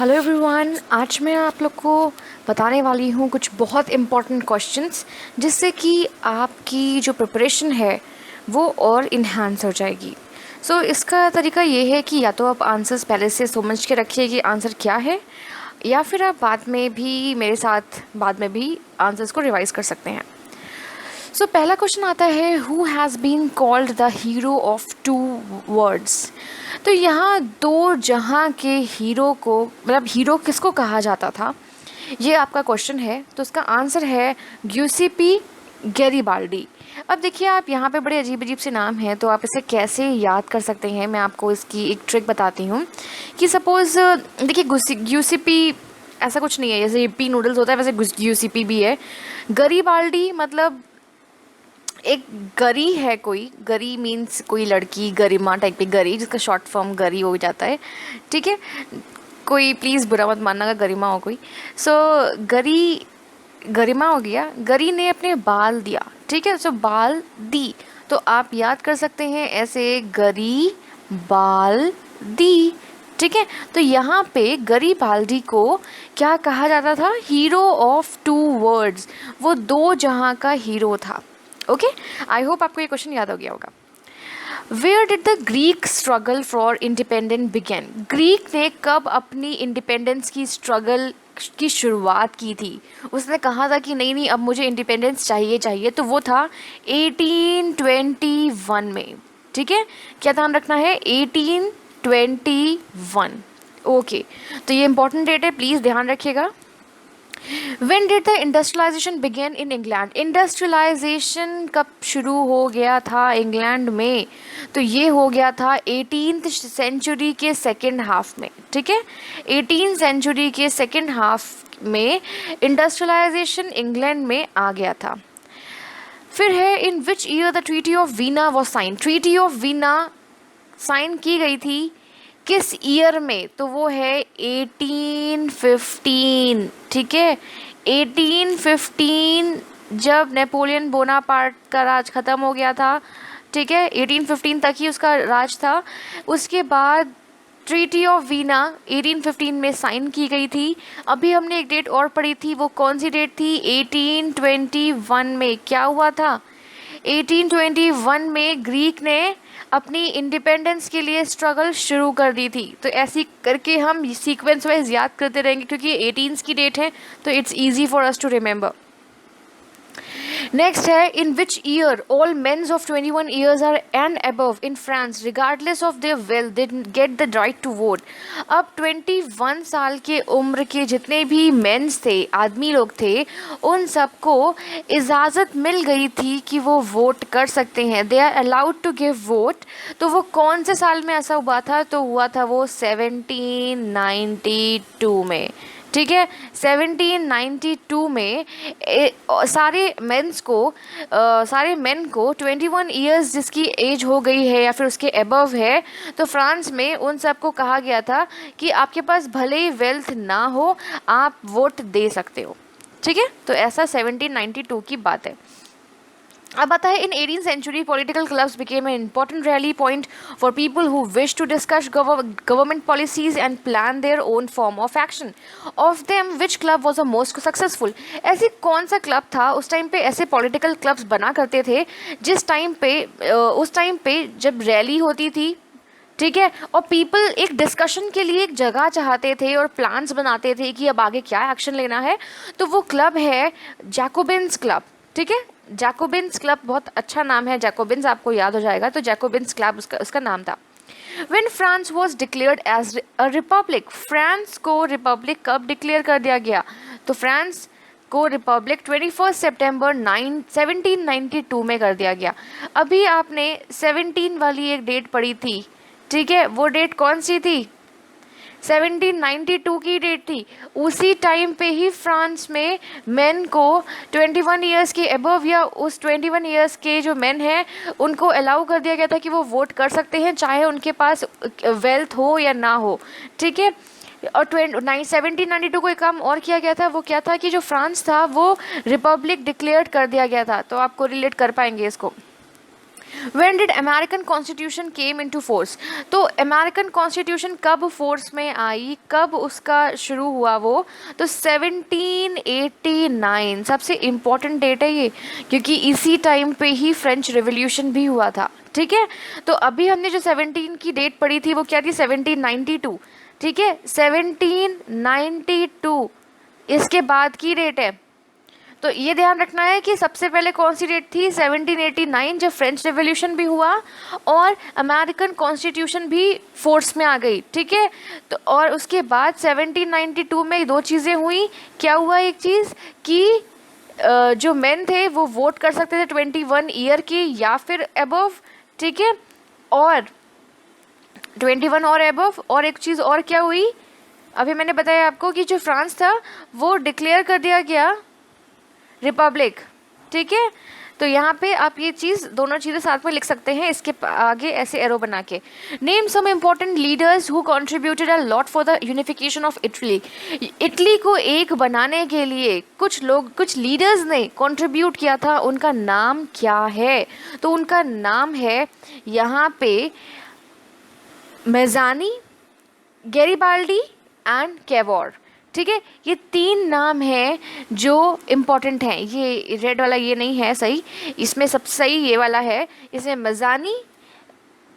Hello everyone, आज मैं आप लोग को बताने वाली हूँ कुछ बहुत इम्पॉर्टेंट क्वेश्चंस जिससे कि आपकी जो प्रिपरेशन है वो और इन्हांस हो जाएगी। इसका तरीका ये है कि या तो आप आंसर्स पहले से समझ के रखिए कि आंसर क्या है, या फिर आप बाद में भी मेरे साथ बाद में भी आंसर्स को रिवाइज कर सकते हैं। पहला क्वेश्चन आता है, who has been called the hero of two words. तो यहाँ दो जहाँ के हीरो को, मतलब हीरो किसको कहा जाता था, ये आपका क्वेश्चन है। तो उसका आंसर है ग्यूसिपी गैरिबाल्डी। अब देखिए, आप यहाँ पे बड़े अजीब अजीब से नाम हैं, तो आप इसे कैसे याद कर सकते हैं, मैं आपको इसकी एक ट्रिक बताती हूँ। कि सपोज़ देखिए, ग्यूसिपी ऐसा कुछ नहीं है, जैसे यिप्पी नूडल्स होता है वैसे ग्यूसिपी भी है। गरीबाल्डी मतलब एक गरी है, कोई गरी मीन्स कोई लड़की, गरिमा टाइप की गरी, जिसका शॉर्ट फॉर्म गरी हो जाता है। ठीक है, कोई प्लीज़ बुरा मत मानना अगर गरिमा हो कोई। गरी गरिमा हो गया, गरी ने अपने बाल दिया। ठीक है, बाल दी, तो आप याद कर सकते हैं ऐसे, गरी बाल दी। ठीक है, तो यहाँ पे गरीबाल्डी को क्या कहा जाता था, हीरो ऑफ टू वर्ड्स, वो दो जहाँ का हीरो था। ओके, आई होप आपको ये क्वेश्चन याद हो गया होगा। Where did the Greek struggle for independence begin. Greek ने कब अपनी इंडिपेंडेंस की स्ट्रगल की शुरुआत की थी। उसने कहा था कि नहीं अब मुझे इंडिपेंडेंस चाहिए, तो वो था 1821 में। ठीक है, क्या ध्यान रखना है, 1821। ओके, तो ये इंपॉर्टेंट डेट है, प्लीज़ ध्यान रखिएगा। When did the industrialization begin in England? Industrialization कब शुरू हो गया था इंग्लैंड में? तो ये हो गया था 18th सेंचुरी के सेकेंड हाफ में। ठीक है, 18th सेंचुरी के सेकेंड हाफ में इंडस्ट्रियलाइजेशन इंग्लैंड में आ गया था। फिर है, in which year the treaty of Vienna was sign. Treaty of Vienna sign की गई थी किस ईयर में? तो वो है 1815। ठीक है, 1815 जब नेपोलियन बोनापार्ट का राज ख़त्म हो गया था। ठीक है, 1815 तक ही उसका राज था। उसके बाद ट्रीटी ऑफ वीना 1815 में साइन की गई थी। अभी हमने एक डेट और पढ़ी थी, वो कौन सी डेट थी, 1821 में। क्या हुआ था, 1821 में ग्रीक ने अपनी इंडिपेंडेंस के लिए स्ट्रगल शुरू कर दी थी। तो ऐसी करके हम सीक्वेंस वाइज याद करते रहेंगे, क्योंकि 18 की डेट है, तो it's easy for us to remember. Next है, in which year all mens of 21 years are and above in France regardless of their wealth they get the right to vote. अब 21 साल के उम्र के जितने भी मेंस थे, आदमी लोग थे, उन सबको इजाज़त मिल गई थी कि वो वोट कर सकते हैं, they are allowed to give vote. तो वो कौन से साल में ऐसा हुआ था? तो हुआ था वो 1792 में। ठीक है, 1792 में सारे मेन को 21 ईयर्स जिसकी एज हो गई है या फिर उसके अबव है, तो फ्रांस में उन सबको कहा गया था कि आपके पास भले ही वेल्थ ना हो, आप वोट दे सकते हो। ठीक है, तो ऐसा 1792 की बात है। अब आता है, इन 18th century political clubs became an important rally point for people who wish to discuss government policies and plan their own form of action. Of them, which club was the most successful? ऐसे कौन सा club था उस time पे? ऐसे political clubs बना करते थे जिस टाइम पे उस टाइम पे जब रैली होती थी। ठीक है, और पीपल एक डिस्कशन के लिए एक जगह चाहते थे और प्लान्स बनाते थे कि अब आगे क्या एक्शन लेना है। तो वो क्लब है जैकोबिन्स क्लब। ठीक है, जैकोबिन्स क्लब बहुत अच्छा नाम है, जैकोबिन्स आपको याद हो जाएगा, तो जैकोबिन्स क्लब उसका नाम था। When France was declared as a republic, France को रिपब्लिक कब डिक्लेयर कर दिया गया? तो फ्रांस को रिपब्लिक 21 सितंबर 1792 में कर दिया गया। अभी आपने 17 वाली एक डेट पढ़ी थी, ठीक है, वो डेट कौन सी थी? 1792 की डेट थी। उसी टाइम पे ही फ्रांस में मेन को 21 ईयर्स के अबव या उस 21 ईयर्स के जो मेन हैं उनको अलाउ कर दिया गया था कि वो वोट कर सकते हैं, चाहे उनके पास वेल्थ हो या ना हो। ठीक है, और 1792 को एक काम और किया गया था, वो क्या था कि जो फ्रांस था वो रिपब्लिक डिक्लेयर कर दिया गया था। तो आपको रिलेट कर पाएंगे इसको। When did American Constitution came into force? तो अमेरिकन कॉन्स्टिट्यूशन कब फोर्स में आई, कब उसका शुरू हुआ वो? तो 1789 सबसे इम्पोर्टेंट डेट है ये, क्योंकि इसी टाइम पे ही फ्रेंच रिवॉल्यूशन भी हुआ था। ठीक है, तो अभी हमने जो 17 की डेट पढ़ी थी वो क्या थी? 1792। ठीक है, 1792 इसके बाद की डेट है। तो ये ध्यान रखना है कि सबसे पहले कौन सी डेट थी? 1789, जब फ्रेंच रेवोल्यूशन भी हुआ और अमेरिकन कॉन्स्टिट्यूशन भी फोर्स में आ गई। ठीक है, तो और उसके बाद 1792 में दो चीज़ें हुई। क्या हुआ? एक चीज़ कि जो मेन थे वो वोट कर सकते थे 21 ईयर के या फिर एबव। ठीक है, और 21 और एबव। और एक चीज़ और क्या हुई, अभी मैंने बताया आपको कि जो फ्रांस था वो डिक्लेयर कर दिया गया रिपब्लिक। ठीक है, तो यहाँ पे आप ये चीज़, दोनों चीज़ें साथ में लिख सकते हैं इसके आगे ऐसे एरो बना के। Name some important leaders who contributed a lot for the unification of Italy. Italy को एक बनाने के लिए कुछ लोग, कुछ लीडर्स ने कंट्रीब्यूट किया था, उनका नाम क्या है? तो उनका नाम है यहाँ पे मेज़ानी, गैरिबाल्डी एंड कैवोर। ठीक है, ये तीन नाम हैं जो इम्पोर्टेंट हैं। ये रेड वाला ये नहीं है सही, इसमें सबसे सही ये वाला है। इसमें मेज़ानी,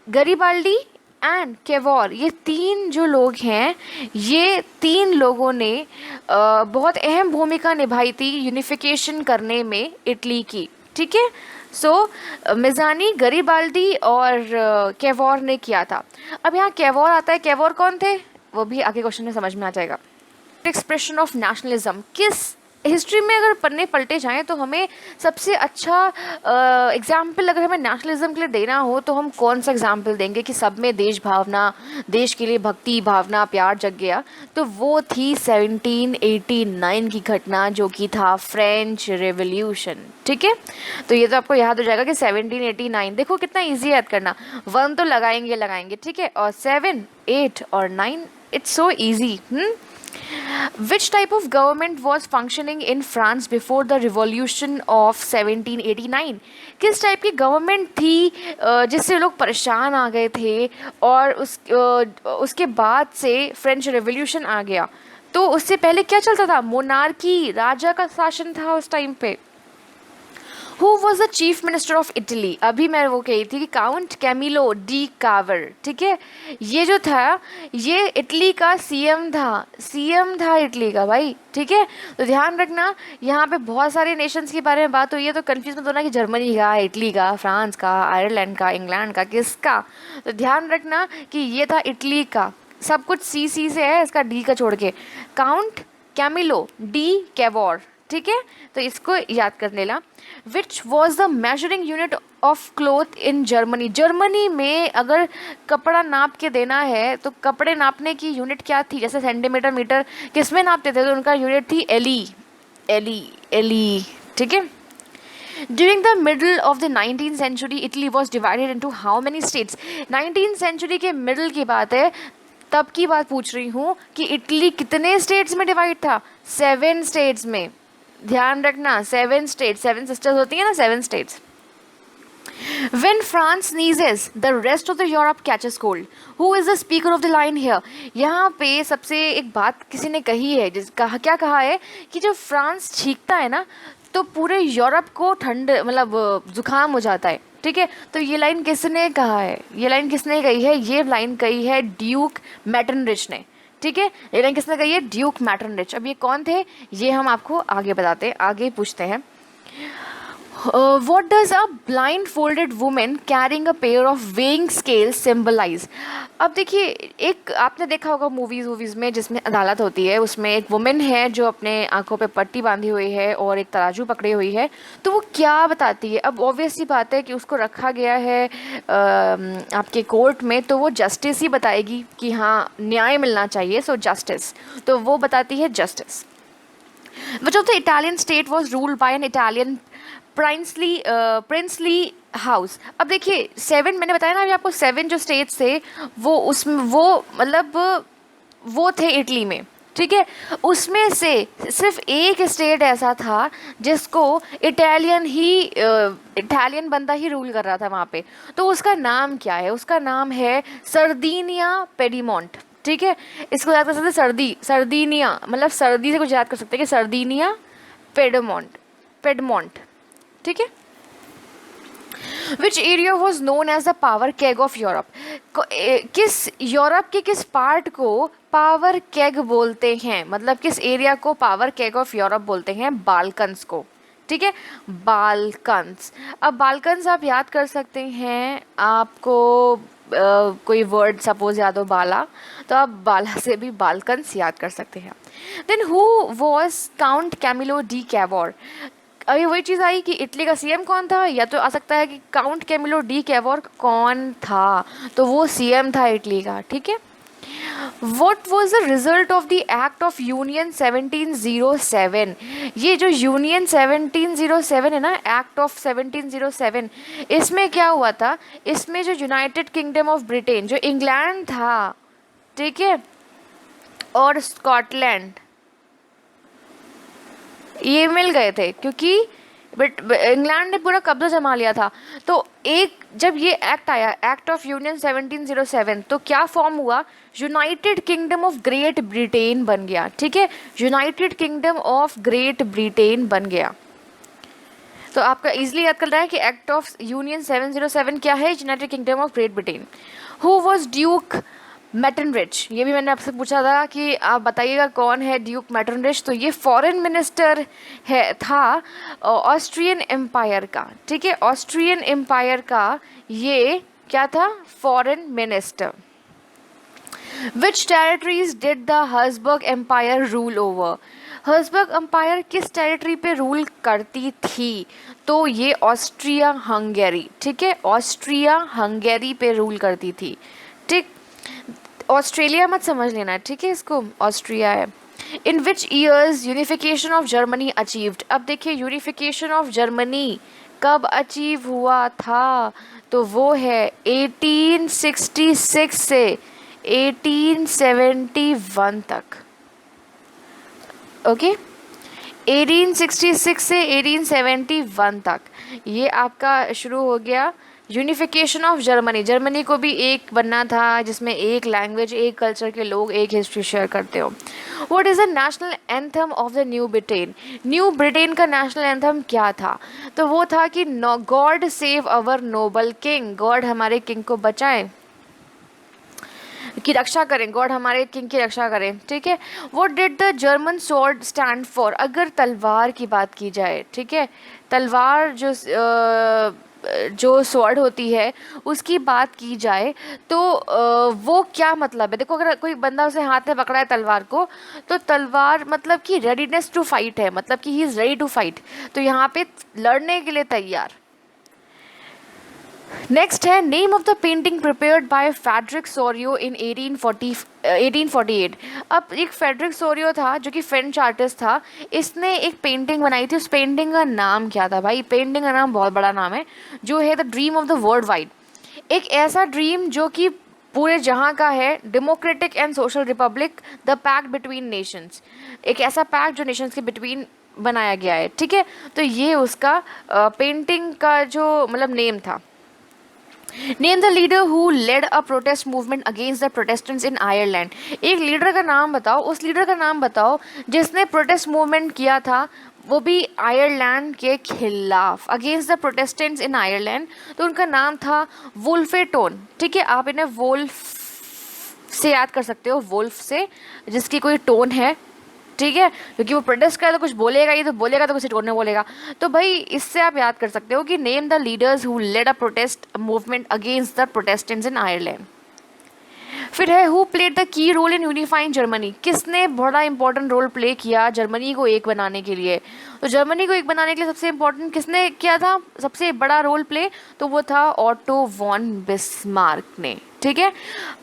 गैरिबाल्डी एंड कैवोर, ये तीन जो लोग हैं, ये तीन लोगों ने बहुत अहम भूमिका निभाई थी यूनिफिकेशन करने में इटली की। ठीक है, सो मेज़ानी, गैरिबाल्डी और कैवोर ने किया था। अब यहाँ कैवोर आता है, कैवोर कौन थे वो भी आगे क्वेश्चन में समझ में आ जाएगा। एक्सप्रेशन ऑफ नेशनलिज्म, किस हिस्ट्री में अगर पन्ने पलटे जाएं तो हमें सबसे अच्छा एग्जाम्पल अगर हमें नेशनलिज्म के लिए देना हो तो हम कौन सा एग्जाम्पल देंगे कि सब में देश भावना, देश के लिए भक्ति भावना, प्यार जग गया? तो वो थी 1789 की घटना, जो कि था फ्रेंच रेवोल्यूशन। ठीक है, तो ये तो आपको याद हो जाएगा कि 1789, देखो कितना ईजी याद करना, 1 तो लगाएंगे। ठीक है, और 7, 8 और 9, it's so easy. Which type of government was functioning in France before the revolution of 1789? किस टाइप की गवर्नमेंट थी जिससे लोग परेशान आ गए थे और उसके बाद से फ्रेंच रेवोल्यूशन आ गया? तो उससे पहले क्या चलता था? मोनार्की, राजा का शासन था उस टाइम पे। Who was the chief minister of Italy? अभी मैं वो कही थी कि काउंट कैमिलो डी कावर। ठीक है, ये जो था ये इटली का सीएम था इटली का भाई। ठीक है, तो ध्यान रखना, यहाँ पे बहुत सारे नेशंस के बारे में बात हुई है, तो कंफ्यूज मत होना कि जर्मनी का, इटली का, फ्रांस का, आयरलैंड का, इंग्लैंड का, किसका? तो ध्यान रखना कि ये था इटली का। सब कुछ सी से है, इसका डी का छोड़ के। Count Camillo de Cavour. ठीक है, तो इसको याद कर लेना। Which was the measuring unit of cloth in Germany? Germany में अगर कपड़ा नाप के देना है तो कपड़े नापने की यूनिट क्या थी? जैसे सेंटीमीटर, मीटर, किस में नापते थे? तो उनका यूनिट थी एली। ठीक है, during the middle of the 19th century Italy was divided into how many states? 19th century के मिडल की बात है, तब की बात पूछ रही हूँ कि इटली कितने स्टेट्स में डिवाइड था? 7 स्टेट्स में। ध्यान रखना, 7 स्टेट्स, 7 सिस्टर्स होती हैं ना, 7 states. When France sneezes, the rest of the Europe catches cold. Who is the speaker of the line here? यहाँ पे सबसे एक बात किसी ने कही है, क्या कहा है कि जब फ्रांस छींकता है ना तो पूरे यूरोप को ठंड, मतलब जुकाम हो जाता है। ठीक है, तो ये लाइन किसने कहा है? ये लाइन किसने कही है? ये लाइन कही है ड्यूक मैटनरिच ने। ठीक है, ये लाइन किसने कही है? ड्यूक मैटनरिच। अब ये कौन थे ये हम आपको आगे बताते हैं, आगे पूछते हैं। What does a blindfolded woman carrying a pair of weighing scales symbolize? अब देखिए, एक आपने देखा होगा मूवीज़ में जिसमें अदालत होती है, उसमें एक वुमेन है जो अपने आंखों पे पट्टी बांधी हुई है और एक तराजू पकड़ी हुई है, तो वो क्या बताती है? अब ऑब्वियस सी बात है कि उसको रखा गया है आपके कोर्ट में, तो वो जस्टिस ही बताएगी कि हाँ न्याय मिलना चाहिए, सो जस्टिस, तो वो बताती है justice. Which of the Italian state was ruled by an Italian princely house? अब देखिए 7 मैंने बताया ना अभी आपको, 7 जो स्टेट्स थे वो उसमें वो मतलब वो थे इटली में। ठीक है। उसमें से सिर्फ एक स्टेट ऐसा था जिसको इटालियन बंदा ही रूल कर रहा था वहाँ पे। तो उसका नाम क्या है? उसका नाम है सर्दीनिया पेडीमोंट। ठीक है, इसको याद कर सकते हैं, सर्दीनिया मतलब सर्दी से कुछ याद कर सकते हैं कि सर्दीनिया पेडमोंट, पेडमोंट। ठीक है। Which area was known as the powder keg of Europe? किस यूरोप के किस पार्ट को पावर केग बोलते हैं? मतलब किस एरिया को पावर केग ऑफ यूरोप बोलते हैं? बाल्कन्स को। ठीक है, बाल्कन्स। अब बाल्कन्स आप याद कर सकते हैं, आपको कोई वर्ड सपोज याद हो बाला, तो आप बाला से भी बाल्कन्स याद कर सकते हैं। Then who was count Camillo de Cavour? अभी वही चीज़ आई कि इटली का सीएम कौन था, या तो आ सकता है कि काउंट कैमिलो डी कैवोर कौन था, तो वो सीएम था इटली का। ठीक है। What was the result of the Act of Union 1707? ये जो यूनियन 1707 है ना, एक्ट ऑफ 1707, इसमें क्या हुआ था? इसमें जो यूनाइटेड किंगडम ऑफ ब्रिटेन, जो इंग्लैंड था, ठीक है, और स्कॉटलैंड, ये मिल गए थे क्योंकि बट इंग्लैंड ने पूरा कब्जा जमा लिया था। तो एक जब ये एक्ट आया, एक्ट ऑफ यूनियन 1707, तो क्या फॉर्म हुआ? United Kingdom of Great Britain बन गया। ठीक है, United Kingdom of Great Britain बन गया। तो आपका इजीली याद कर रहा है कि एक्ट ऑफ यूनियन 707 क्या है? United Kingdom of Great Britain. Who was Duke Metternich? ये भी मैंने आपसे पूछा था कि आप बताइएगा कौन है ड्यूक मैटनरिच। तो ये फॉरेन मिनिस्टर था ऑस्ट्रियन एम्पायर का। ठीक है, ऑस्ट्रियन एम्पायर का ये क्या था? Foreign minister. Which territories did the Habsburg empire rule over? Habsburg empire किस टेरिटरी पे रूल करती थी? तो ये ऑस्ट्रिया हंगेरी। ठीक है, ऑस्ट्रिया हंगेरी पे रूल करती थी। ठीक, ऑस्ट्रेलिया मत समझ लेना, ठीक है, इसको ऑस्ट्रिया है। In which years unification of Germany achieved? अब देखिए, यूनिफिकेशन ऑफ जर्मनी कब अचीव हुआ था? तो वो है 1866 से 1871 तक। ओके, 1866 से 1871 तक ये आपका शुरू हो गया यूनिफिकेशन ऑफ जर्मनी। जर्मनी को भी एक बनना था जिसमें एक लैंग्वेज, एक कल्चर के लोग एक हिस्ट्री शेयर करते हो। What is the national anthem of the new Britain? New Britain का नेशनल एंथम क्या था? तो वो था कि God save our Nobel king, God हमारे किंग को बचाएं, की रक्षा करें, गॉड हमारे किंग की रक्षा करें। ठीक है। What did the German sword stand for? अगर तलवार की बात की जाए, ठीक है, तलवार जो स्वॉर्ड होती है उसकी बात की जाए तो वो क्या मतलब है? देखो, अगर कोई बंदा उसे हाथ में पकड़ा है तलवार को, तो तलवार मतलब कि रेडीनेस टू फाइट है, मतलब कि he is ready to fight, तो यहाँ पे लड़ने के लिए तैयार। नेक्स्ट है name of the painting prepared by Frederic Sorrieu in 1848। अब एक फ्रेडरिक सोरियो था जो कि फ्रेंच आर्टिस्ट था, इसने एक पेंटिंग बनाई थी। उस पेंटिंग का नाम क्या था? भाई पेंटिंग का नाम बहुत बड़ा नाम है, जो है the dream of the world wide. एक ऐसा ड्रीम जो कि पूरे जहाँ का है, democratic and social republic, the pact between nations, एक ऐसा पैक्ट जो नेशंस के बिटवीन बनाया गया है। ठीक है, तो ये उसका पेंटिंग का जो मतलब नेम था। Name the leader who led a protest movement against the Protestants in Ireland. एक लीडर का नाम बताओ, उस लीडर का नाम बताओ जिसने प्रोटेस्ट मूवमेंट किया था, वो भी आयरलैंड के खिलाफ, against the Protestants in Ireland. तो उनका नाम था वुल्फेटोन। ठीक है, आप इन्हें वुल्फ से याद कर सकते हो, वुल्फ से जिसकी कोई टोन है। ठीक है, क्योंकि वो प्रोटेस्ट करे तो कुछ बोलेगा ही, तो बोलेगा तो कुछ टोन में बोलेगा। तो भाई इससे आप याद कर सकते हो कि name the leaders who led a protest movement against the Protestants in Ireland. फिर है who played the key role in unifying Germany. किसने बड़ा इंपॉर्टेंट रोल प्ले किया जर्मनी को एक बनाने के लिए? तो जर्मनी को एक बनाने के लिए सबसे इंपॉर्टेंट किसने किया था, सबसे बड़ा रोल प्ले? तो वो था ऑटो वॉन बिस्मार्क ने। ठीक है,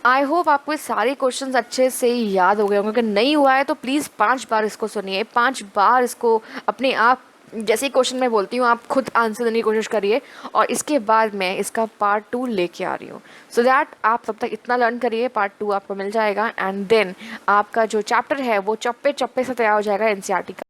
आई होप आपको ये सारे क्वेश्चंस अच्छे से याद हो गए होंगे। अगर नहीं हुआ है तो प्लीज़ 5 बार इसको सुनिए, 5 बार इसको अपने आप जैसे ही क्वेश्चन मैं बोलती हूँ आप खुद आंसर देने की कोशिश करिए, और इसके बाद मैं इसका पार्ट 2 लेके आ रही हूँ, सो दैट आप तब तक इतना लर्न करिए, पार्ट 2 आपको मिल जाएगा, एंड देन आपका जो चैप्टर है वो चप्पे चप्पे से तैयार हो जाएगा एनसीईआरटी का।